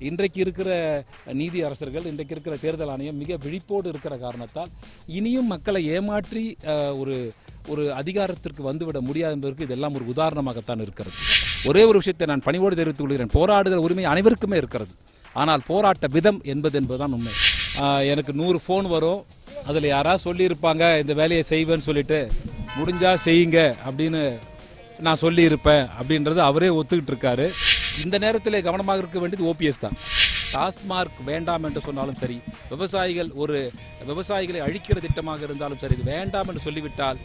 இன்றைக்கு இருக்கிற நீதி அரசர்கள், இன்றைக்கு இருக்கிற தேர்தல் ஆணையம் மிக விழிப்போடு இருக்கிற காரணத்தால் இனியும் மக்களை ஏமாற்றி ஒரு அதிகாரத்திற்கு வந்துவிட முடியாது என்பதற்கு இதெல்லாம் ஒரு உதாரணமாகத்தான் இருக்கிறது. ஒரே ஒரு விஷயத்தை நான் பணிவோடு தெரிவித்துக் கொள்கிறேன். போராடுகிற உரிமை அனைவருக்குமே இருக்கிறது. ஆனால் போராட்ட விதம் என்பதுதான் உண்மை. எனக்கு 100 ஃபோன் வரும். அதில் யாராவது சொல்லியிருப்பாங்க இந்த வேலையை செய்வேன்னு சொல்லிட்டு, முடிஞ்சா செய்யுங்க அப்படின்னு நான் சொல்லியிருப்பேன் அப்படின்றது அவரே ஒத்துக்கிட்டு இருக்காரு. இந்த நேரத்தில் கவனமாக இருக்க வேண்டியது ஓபிஎஸ் தான். டாஸ்மார்க் வேண்டாம் என்று சொன்னாலும் சரி, விவசாயிகளை அழிக்கிற திட்டமாக இருந்தாலும் சரி, இது வேண்டாம் என்று சொல்லிவிட்டால்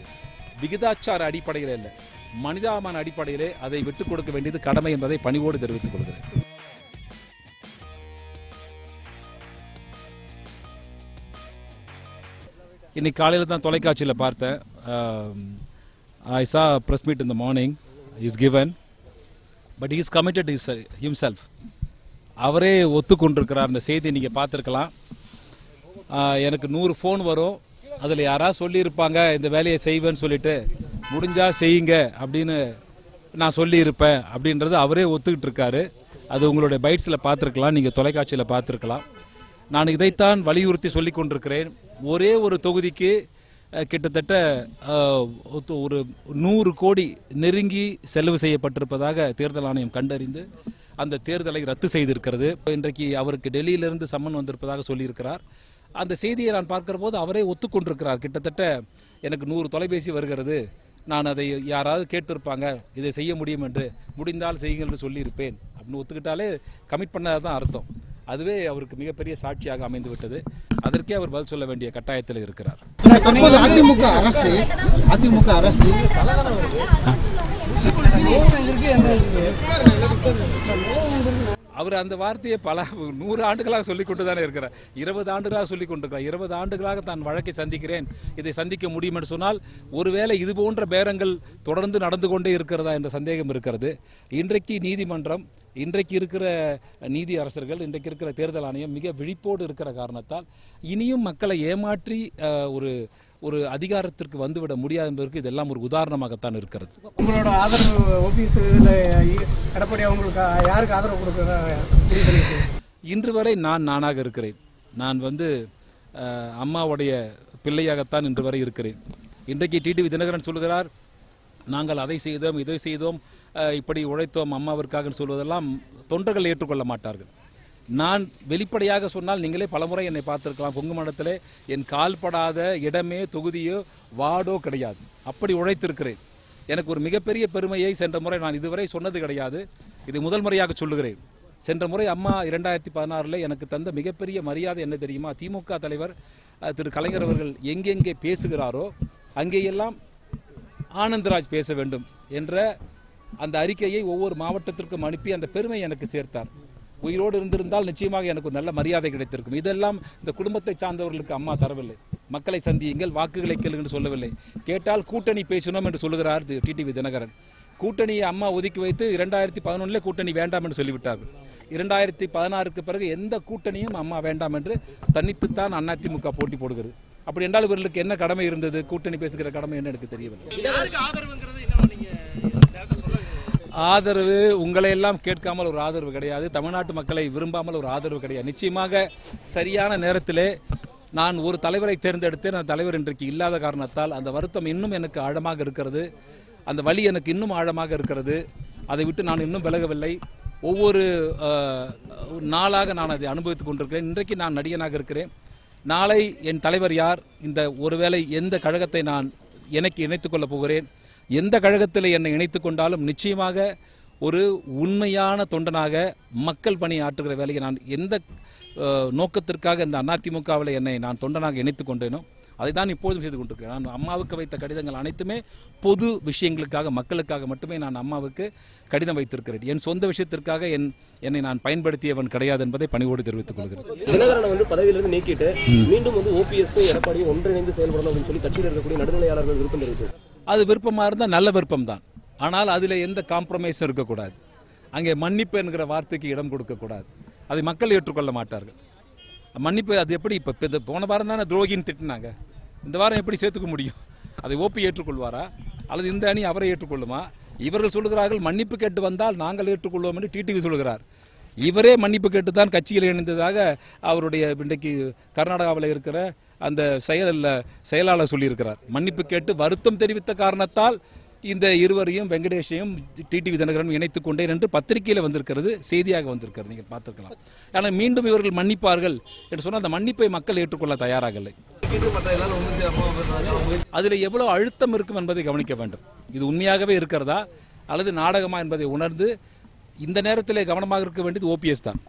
விகிதாச்சார அடிப்படையில் இல்லை, மனிதாபிமான அடிப்படையிலே அதை விட்டுக் கொடுக்க வேண்டியது கடமை என்பதை பணிவோடு தெரிவித்துக் கொள்கிறேன். இன்னைக்கு காலையில் தான் தொலைக்காட்சியில் பார்த்தேன். I saw a press meet in the morning. He's given, but he is committed himself. அவரே ஒத்துக்கொண்டிருக்கிறார். இந்த செய்தியை நீங்கள் பார்த்துருக்கலாம். எனக்கு 100 ஃபோன் வரும். அதில் யாராவது சொல்லியிருப்பாங்க இந்த வேலையை செய்வேன்னு சொல்லிட்டு, முடிஞ்சா செய்யுங்க அப்படின்னு நான் சொல்லியிருப்பேன் அப்படின்றது அவரே ஒத்துக்கிட்டு இருக்காரு. அது உங்களுடைய பைட்ஸில் பார்த்துருக்கலாம், நீங்கள் தொலைக்காட்சியில் பார்த்துருக்கலாம். நான் இதைத்தான் வலியுறுத்தி சொல்லி கொண்டிருக்கிறேன். ஒரே ஒரு தொகுதிக்கு கிட்டத்தட்ட ஒரு 100 கோடி நெருங்கி செலவு செய்யப்பட்டிருப்பதாக தேர்தல் ஆணையம் கண்டறிந்து அந்த தேர்தலை ரத்து செய்திருக்கிறது. இன்றைக்கு அவருக்கு டெல்லியிலிருந்து சம்மன் வந்திருப்பதாக சொல்லியிருக்கிறார். அந்த செய்தியை நான் பார்க்கிற போது அவரே ஒத்துக்கொண்டிருக்கிறார். கிட்டத்தட்ட எனக்கு 100 தொலைபேசி வருகிறது, நான் அதை யாராவது கேட்டிருப்பாங்க, இதை செய்ய முடியும் என்று, முடிந்தால் செய்யுங்கள் என்று சொல்லியிருப்பேன் அப்படின்னு ஒத்துக்கிட்டாலே கமிட் பண்ணதான் அர்த்தம். அதுவே அவருக்கு மிகப்பெரிய சாட்சியாக அமைந்து விட்டது. அதற்கே அவர் பதில் சொல்ல வேண்டிய கட்டாயத்தில் இருக்கிறார். அதிமுக அரசு அவர் அந்த வார்த்தையை பல 100 ஆண்டுகளாக சொல்லிக் கொண்டு தானே இருக்கிறார். 20 ஆண்டுகளாக சொல்லிக் கொண்டிருக்கிறார். 20 ஆண்டுகளாக தான் வழக்கை சந்திக்கிறேன், இதை சந்திக்க முடியும் என்று சொன்னால் ஒருவேளை இது போன்ற பேரங்கள் தொடர்ந்து நடந்து கொண்டே இருக்கிறதா என்ற சந்தேகம் இருக்கிறது. இன்றைக்கு நீதிமன்றம், இன்றைக்கு இருக்கிற நீதி அரசர்கள், இன்றைக்கு இருக்கிற தேர்தல் ஆணையம் மிக விழிப்போடு இருக்கிற காரணத்தால் இனியும் மக்களை ஏமாற்றி ஒரு அதிகாரத்திற்கு வந்துவிட முடியாது என்பதற்கு இதெல்லாம் ஒரு உதாரணமாகத்தான் இருக்கிறது. உங்களோட ஆதரவு ஓபிஎஸ் எடப்பாடி அவங்களுக்கு யாருக்கு ஆதரவு கொடுக்க? இன்று வரை நானாக இருக்கிறேன். நான் அம்மாவுடைய பிள்ளையாகத்தான் இன்று வரை இருக்கிறேன். இன்றைக்கு டிடிவி தினகரன் சொல்கிறார், நாங்கள் அதை செய்தோம், இதை செய்தோம், இப்படி உழைத்தோம் அம்மாவிற்காக சொல்வதெல்லாம் தொண்டர்கள் ஏற்றுக்கொள்ள மாட்டார்கள். நான் வெளிப்படையாக சொன்னால் நீங்களே பலமுறை என்னை பார்த்திருக்கலாம். கொங்கு மண்டலத்திலே என் கால்படாத இடமே, தொகுதியோ, வார்டோ கிடையாது. அப்படி உழைத்திருக்கிறேன். எனக்கு ஒரு மிகப்பெரிய பெருமையை சென்ற முறை நான் இதுவரை சொன்னது கிடையாது. இது முதல் முறையாக சொல்லுகிறேன். சென்ற முறை அம்மா 2016 எனக்கு தந்த மிகப்பெரிய மரியாதை என்ன தெரியுமா? திமுக தலைவர் திரு கலைஞர் அவர்கள் எங்கெங்கே பேசுகிறாரோ அங்கேயெல்லாம் ஆனந்தராஜ் பேச வேண்டும் என்ற அந்த அறிக்கையை ஒவ்வொரு மாவட்டத்திற்கும் அனுப்பி அந்த பெருமை எனக்கு சேர்த்தார். உயிரோடு இருந்திருந்தால் நிச்சயமாக எனக்கு நல்ல மரியாதை கிடைத்திருக்கும். இதெல்லாம் இந்த குடும்பத்தை சார்ந்தவர்களுக்கு அம்மா தரவில்லை. மக்களை சந்தியுங்கள், வாக்குகளை கேளுங்கள் சொல்லவில்லை. கேட்டால் கூட்டணி பேசணும் என்று சொல்லுகிறார் டிடிவி தினகரன். கூட்டணியை அம்மா ஒதுக்கி வைத்து 2011 கூட்டணி வேண்டாம் என்று சொல்லிவிட்டார்கள். 2016க்கு பிறகு எந்த கூட்டணியும் அம்மா வேண்டாம் என்று தனித்துத்தான் அதிமுக போட்டி போடுகிறது. அப்படி என்றால் இவர்களுக்கு என்ன கடமை இருந்தது? கூட்டணி பேசுகிற கடமை என்ன எனக்கு தெரியவில்லை. ஆதரவு உங்களை எல்லாம் கேட்காமல் ஒரு ஆதரவு கிடையாது. தமிழ்நாட்டு மக்களை விரும்பாமல் ஒரு ஆதரவு கிடையாது. நிச்சயமாக சரியான நேரத்திலே நான் ஒரு தலைவரை தேர்ந்தெடுத்தேன். அந்த தலைவர் இன்றைக்கு இல்லாத காரணத்தால் அந்த வருத்தம் இன்னும் எனக்கு ஆழமாக இருக்கிறது. அந்த வலி எனக்கு இன்னும் ஆழமாக இருக்கிறது. அதை விட்டு நான் இன்னும் விலகவில்லை. ஒவ்வொரு நாளாக நான் அதை அனுபவித்துக் கொண்டிருக்கிறேன். இன்றைக்கு நான் நடிகனாக இருக்கிறேன். நாளை என் தலைவர் யார், இந்த ஒருவேளை எந்த கழகத்தை நான் எனக்கு இணைத்துக் கொள்ளப் போகிறேன், எந்த கழகத்தில் என்னை இணைத்துக் கொண்டாலும் நிச்சயமாக ஒரு உண்மையான தொண்டனாக மக்கள் பணி ஆற்றுகிற வேலையை நான் எந்த நோக்கத்திற்காக இந்த அதிமுகவில் என்னை நான் தொண்டனாக இணைத்துக் கொண்டேனோ அதை தான் இப்பொழுதும் செய்து கொண்டிருக்கிறேன். நான் அம்மாவுக்கு வைத்த கடிதங்கள் அனைத்துமே பொது விஷயங்களுக்காக, மக்களுக்காக மட்டுமே நான் அம்மாவுக்கு கடிதம் வைத்திருக்கிறேன். என் சொந்த விஷயத்திற்காக என்னை நான் பயன்படுத்தியவன் கிடையாது என்பதை பணிவோடு தெரிவித்துக் கொள்கிறேன். தினகரனை பதவியிலிருந்து நீக்கிட்டு மீண்டும் ஓபிஎஸ் எடப்பாடியும் ஒன்றிணைந்து செயல்படணும் அப்படின்னு சொல்லி கட்சியில் இருக்கக்கூடிய நடுநிலையாளர்கள் விருப்பம் தெரிவித்து, அது விருப்பமாக இருந்தால் நல்ல விருப்பம் தான். ஆனால் அதில் எந்த காம்ப்ரமைஸும் இருக்கக்கூடாது. அங்கே மன்னிப்பு என்கிற வார்த்தைக்கு இடம் கொடுக்கக்கூடாது. அதை மக்கள் ஏற்றுக்கொள்ள மாட்டார்கள். மன்னிப்பு அது எப்படி? இப்போ போன வாரம் தானே துரோகின்னு திட்டினாங்க, இந்த வாரம் எப்படி சேர்த்துக்க முடியும்? அதை ஓபி ஏற்றுக்கொள்வாரா அல்லது இந்த அணி அவரை ஏற்றுக்கொள்ளுமா? இவர்கள் சொல்லுகிறார்கள் மன்னிப்பு கேட்டு வந்தால் நாங்கள் ஏற்றுக்கொள்வோம் என்று டிடிவி சொல்கிறார். இவரே மன்னிப்பு கேட்டு தான் கட்சியில் இணைந்ததாக அவருடைய இன்றைக்கு கர்நாடகாவில் இருக்கிற அந்த செயலாளர் சொல்லியிருக்கிறார். மன்னிப்பு கேட்டு வருத்தம் தெரிவித்த காரணத்தால் இந்த இருவரையும் வெங்கடேஷையும் டிடிவி தினகரனும் இணைத்துக் கொண்டேன் என்று பத்திரிகையில் வந்திருக்கிறது, செய்தியாக வந்திருக்கிறது, நீங்கள் பார்த்துருக்கலாம். ஆனால் மீண்டும் இவர்கள் மன்னிப்பார்கள் என்று சொன்னால் அந்த மன்னிப்பை மக்கள் ஏற்றுக்கொள்ள தயாராகவில்லை. அதில் எவ்வளவு அழுத்தம் இருக்கும் என்பதை கவனிக்க வேண்டும். இது உண்மையாகவே இருக்கிறதா அல்லது நாடகமா என்பதை உணர்ந்து இந்த நேரத்தில் கவனமாக இருக்க வேண்டியது ஓபிஎஸ் தான்.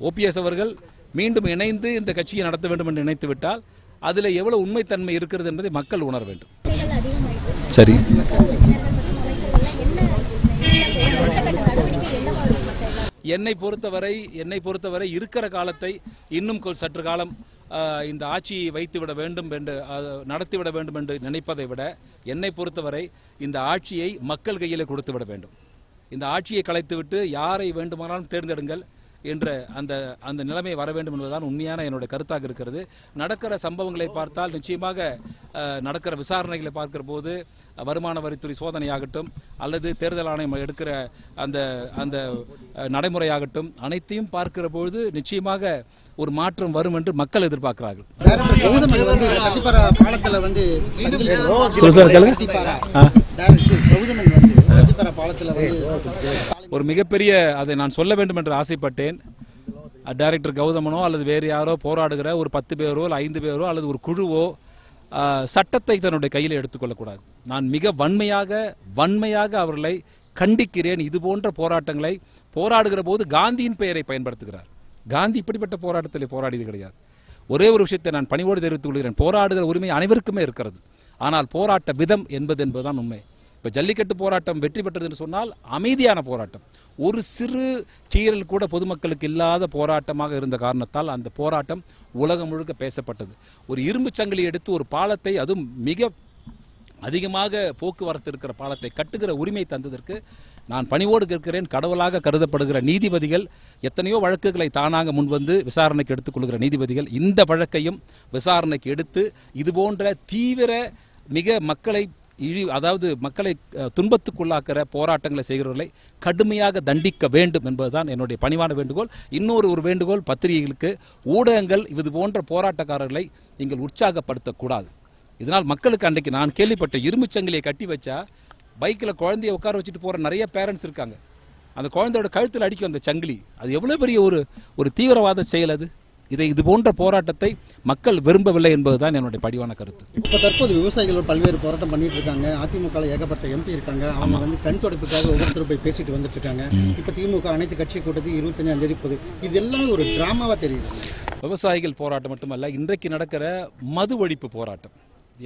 ஓபிஎஸ் அவர்கள் மீண்டும் இணைந்து இந்த கட்சியை நடத்த வேண்டும் என்று நினைத்து விட்டால் அதில் எவ்வளவு உண்மைத்தன்மை இருக்கிறது என்பதை மக்கள் உணர வேண்டும். சரி, என்னை பொறுத்தவரை இருக்கிற காலத்தை இன்னும் சற்று காலம் இந்த ஆட்சியை வைத்துவிட வேண்டும் என்று நடத்திவிட வேண்டும் என்று நினைப்பதை விட என்னை பொறுத்தவரை இந்த ஆட்சியை மக்கள் கையில் கொடுத்து விட வேண்டும். இந்த ஆட்சியை கலைத்துவிட்டு யாரை வேண்டுமானாலும் தேர்ந்தெடுங்கள் என்ற அந்த நிலைமை வர வேண்டும் என்பதுதான் உண்மையான என்னுடைய கருத்தாக இருக்கிறது. நடக்கிற சம்பவங்களை பார்த்தால் நிச்சயமாக நடக்கிற விசாரணைகளை பார்க்கிற போது வருமான வரித்துறை சோதனையாகட்டும் அல்லது தேர்தல் ஆணையம் எடுக்கிற அந்த நடைமுறையாகட்டும் அனைத்தையும் பார்க்கிற போது நிச்சயமாக ஒரு மாற்றம் வரும் என்று மக்கள் எதிர்பார்க்கிறார்கள். ஒரு மிகப்பெரிய அதை நான் சொல்ல வேண்டும் என்று ஆசைப்பட்டேன். டைரக்டர் கௌதமனோ அல்லது வேறு யாரோ போராடுகிற ஒரு 10 பேரோ 5 பேரோ அல்லது ஒரு குழுவோ சட்டத்தை தன்னுடைய கையில் எடுத்துக்கொள்ளக்கூடாது. நான் மிக வன்மையாக அவர்களை கண்டிக்கிறேன். இது போன்ற போராட்டங்களை போராடுகிற போது காந்தியின் பெயரை பயன்படுத்துகிறார். காந்தி இப்படிப்பட்ட போராட்டத்தில் போராடியது கிடையாது. ஒரே ஒரு விஷயத்தை நான் பணிவோடு தெரிவித்துக் கொள்கிறேன். போராடுகிற உரிமை அனைவருக்குமே இருக்கிறது. ஆனால் போராட்ட விதம் என்பதுதான் உண்மை. இப்போ ஜல்லிக்கட்டு போராட்டம் வெற்றி பெற்றது என்று சொன்னால் அமைதியான போராட்டம், ஒரு சிறு கீறல் கூட பொதுமக்களுக்கு இல்லாத போராட்டமாக இருந்த காரணத்தால் அந்த போராட்டம் உலகம் முழுக்க பேசப்பட்டது. ஒரு இரும்பு சங்கிலி எடுத்து ஒரு பாலத்தை, அதுவும் மிக அதிகமாக போக்குவரத்து இருக்கிற பாலத்தை கட்டுகிற உரிமை தந்ததற்கு நான் பணிவோடு கேட்கிறேன். கடவுளாக கருதப்படுகிற நீதிபதிகள் எத்தனையோ வழக்குகளை தானாக முன்வந்து விசாரணைக்கு எடுத்துக்கொள்கிற நீதிபதிகள் இந்த வழக்கையும் விசாரணைக்கு எடுத்து இதுபோன்ற தீவிர மிக மக்களை துன்பத்துக்குள்ளாக்கிற போராட்டங்களை செய்கிறவர்களை கடுமையாக தண்டிக்க வேண்டும் என்பதுதான் என்னுடைய பணிவான வேண்டுகோள். இன்னொரு வேண்டுகோள் பத்திரிகைகளுக்கு, ஊடகங்கள் இது போன்ற போராட்டக்காரர்களை நீங்கள் உற்சாகப்படுத்தக்கூடாது. இதனால் மக்களுக்கு அன்றைக்கு நான் கேள்விப்பட்ட இரும்புச் சங்கிலியை கட்டி வச்சா பைக்கில் குழந்தைய உட்கார வச்சுட்டு போகிற நிறைய பேரண்ட்ஸ் இருக்காங்க. அந்த குழந்தையோட கழுத்தில் அடிக்கும் அந்த சங்கிலி. அது எவ்வளோ பெரிய ஒரு தீவிரவாத செயல் அது. இது போன்ற போராட்டத்தை மக்கள் விரும்பவில்லை என்பதுதான் என்னுடைய படிவான கருத்து. இப்போ தற்போது விவசாயிகள் பல்வேறு போராட்டம் பண்ணிட்டு இருக்காங்க. அதிமுக ஏகப்பட்ட எம்பி இருக்காங்க. அவங்க வந்து கண் துடைப்புக்காக ஒவ்வொருத்தரும் போய் பேசிட்டு வந்துட்டு இருக்காங்க. இப்போ திமுக அனைத்து கட்சி கூட்டத்துக்கு 25ஆம் தேதி போகுது. இது எல்லாமே ஒரு டிராமாவா தெரியுது. விவசாயிகள் போராட்டம் மட்டுமல்ல, இன்றைக்கு நடக்கிற மது ஒழிப்பு போராட்டம்.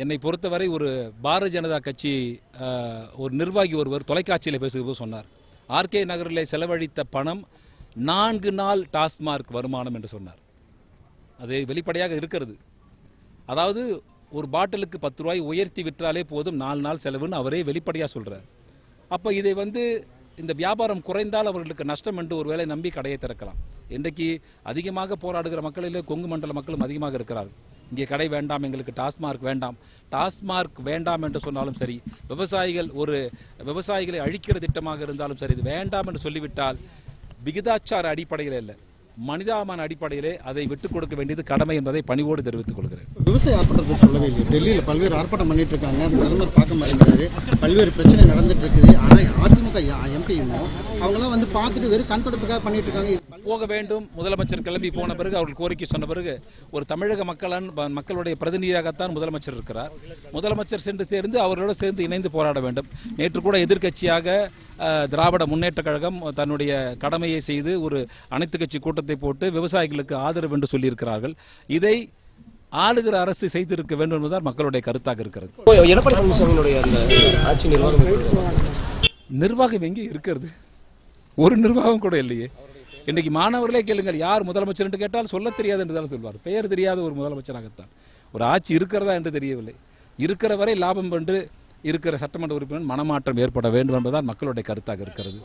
என்னை பொறுத்தவரை ஒரு பாரதிய ஜனதா கட்சி ஒரு நிர்வாகி ஒருவர் தொலைக்காட்சியில் பேசும்போது சொன்னார், ஆர்கே நகரில் செலவழித்த பணம் 4 நாள் டாஸ்மார்க் வருமானம் என்று சொன்னார். அது வெளிப்படையாக இருக்கிறது. அதாவது ஒரு பாட்டிலுக்கு 10 ரூபாய் உயர்த்தி விற்றாலே போதும் 4 நாள் செலவுன்னு அவரே வெளிப்படையாக சொல்கிறார். அப்போ இதை இந்த வியாபாரம் குறைந்தால் அவர்களுக்கு நஷ்டம் என்று ஒருவேளை நம்பி கடையை திறக்கலாம். இன்றைக்கு அதிகமாக போராடுகிற மக்களிலே கொங்கு மண்டல மக்களும் அதிகமாக இருக்கிறார்கள். இங்கே கடை வேண்டாம், எங்களுக்கு டாஸ்மார்க் வேண்டாம் என்று சொன்னாலும் சரி, விவசாயிகளை அழிக்கிற திட்டமாக இருந்தாலும் சரி, இது வேண்டாம் என்று சொல்லிவிட்டால் விகிதாச்சார அடிப்படையில் இல்லை, மனிதாபிமான அடிப்படையிலே அதை விட்டுக் கொடுக்க வேண்டியது கடமை என்பதை பணிவோடு தெரிவித்துக் கொள்கிறேன். விவசாய ஆர்ப்பாட்டத்தை சொல்லவே இல்லை. டெல்லியில் பல்வேறு ஆர்ப்பாட்டம் பண்ணிட்டு இருக்காங்க. பிரதமர் பார்க்க மாட்டேங்கிறாரு. பல்வேறு பிரச்சனை நடந்துட்டு இருக்குது. ஆனால் அதிமுக எம்பியும் அவங்களாம் பார்த்துட்டு வெறும் கண் துடைப்புக்காக பண்ணிட்டு இருக்காங்க. போக வேண்டும். முதலமைச்சர் கிளம்பி போன பிறகு அவர்கள் கோரிக்கை சொன்ன பிறகு ஒரு தமிழக மக்களுடைய பிரதிநிதியாகத்தான் முதலமைச்சர் இருக்கிறார். முதலமைச்சர் சென்று சேர்ந்து அவர்களோடு சேர்ந்து இணைந்து போராட வேண்டும். நேற்று கூட எதிர்க்கட்சியாக திராவிட முன்னேற்ற கழகம் தன்னுடைய கடமையை செய்து ஒரு அனைத்து கட்சி கூட்டத்தை போட்டு விவசாயிகளுக்கு ஆதரவு என்று சொல்லியிருக்கிறார்கள். இதை ஆளுகிற அரசு செய்திருக்க வேண்டும் என்பதுதான் மக்களுடைய கருத்தாக இருக்கிறது. எடப்பாடி பழனிசாமியுடைய அந்த ஆட்சி நிர்வாகம் எங்கே இருக்கிறது? ஒரு நிர்வாகம் கூட இல்லையே. இன்றைக்கு மாணவர்களே கேளுங்கள், யார் முதலமைச்சர் என்று கேட்டால் சொல்ல தெரியாது என்று தான் சொல்வார். பெயர் தெரியாத ஒரு முதலமைச்சராகத்தான். ஒரு ஆட்சி இருக்கிறதா என்று தெரியவில்லை. இருக்கிற வரை லாபம் என்று இருக்கிற சட்டமன்ற உறுப்பினர் மனமாற்றம் ஏற்பட வேண்டும் என்பதுதான் மக்களுடைய கருத்தாக இருக்கிறது.